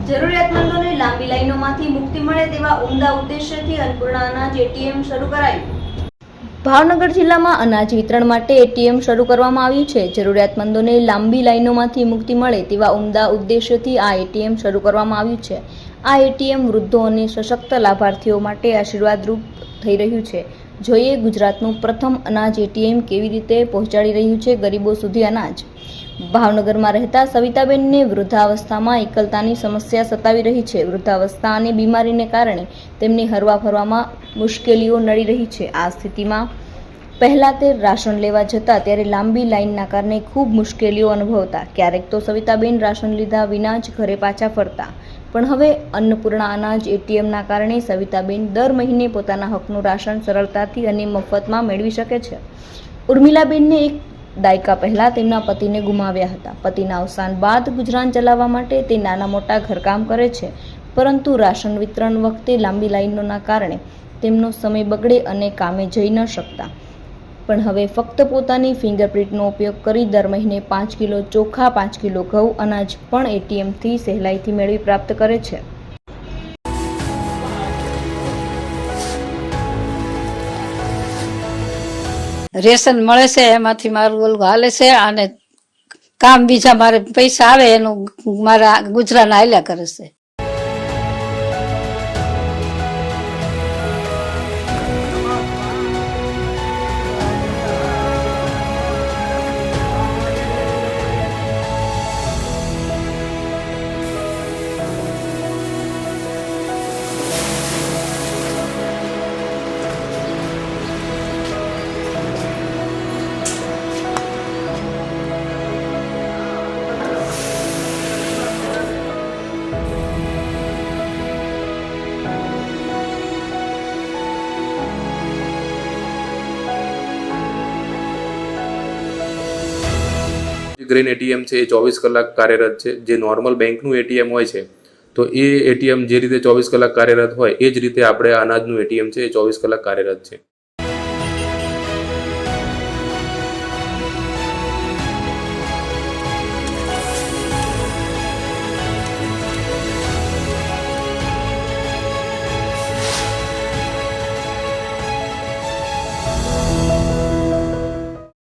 જરૂરિયાતમંદોને લાંબી લાઈનોમાંથી મુક્તિ મળે તેવા ઉમદા ઉદ્દેશ્યથી અન્નપૂર્ણા અનાજ એટીએમ શરૂ કરાયું। ભાવનગર જિલ્લામાં અનાજ વિતરણ માટે એટીએમ શરૂ કરવામાં આવ્યું છે। જરૂરિયાતમંદોને લાંબી લાઈનોમાંથી મુક્તિ મળે તેવા ઉમદા ઉદ્દેશ્યથી આ એટીએમ શરૂ કરવામાં આવ્યું છે। આ એટીએમ વૃદ્ધો અને સશક્ત લાભાર્થીઓ માટે આશીર્વાદરૂપ થઈ રહ્યું છે। જોઈએ ગુજરાતનું પ્રથમ અનાજ એટીએમ કેવી રીતે પહોંચાડી રહ્યું છે ગરીબો સુધી અનાજ। ભાવનગરમાં રહેતા સવિતાબેનને વૃદ્ધાવસ્થામાં એકલતાની સમસ્યા સતાવી રહી છે। વૃદ્ધાવસ્થા અને બીમારીને કારણે તેમને હરવા ફરવામાં મુશ્કેલીઓ નડી રહી છે। આ સ્થિતિમાં પહેલા તે રાશન લેવા જતા ત્યારે લાંબી લાઈનના કારણે ખૂબ મુશ્કેલીઓ અનુભવતા। ક્યારેક તો સવિતાબેન રાશન લીધા વિના જ ઘરે પાછા ફરતા, પણ હવે અન્નપૂર્ણા અનાજ એટીએમના કારણે સવિતાબેન દર મહિને પોતાના હકનું રાશન સરળતાથી અને મફતમાં મેળવી શકે છે। ઉર્મિલાબેનને એક દાયકા પહેલા તેમના પતિને ગુમાવ્યા હતા। પતિના અવસાન બાદ ગુજરાન ચલાવવા માટે તે નાના મોટા ઘરકામ કરે છે, પરંતુ રાશન વિતરણ વખતે લાંબી લાઈનોના કારણે તેમનો સમય બગડે અને કામે જઈ ન શકતા। પણ હવે ફક્ત પોતાની ફિંગરપ્રિન્ટનો ઉપયોગ કરી દર મહિને 5 કિલો ચોખા, 5 કિલો ઘઉં, અનાજ પણ એટીએમથી સહેલાઈથી મેળવી પ્રાપ્ત કરે છે। રેશન મળે છે એમાંથી મારું ઓલું હાલે છે અને કામ બીજા મારે પૈસા આવે એનું મારા ગુજરાન હાલ્યા કરે છે। ગ્રીન એટીએમ છે એ 24 કલાક કાર્યરત છે। જે નોર્મલ બેંકનું એટીએમ હોય છે તો એ એટીએમ જે રીતે 24 કલાક કાર્યરત હોય એ જ રીતે આપણે અનાજનું એટીએમ છે એ 24 કલાક કાર્યરત છે।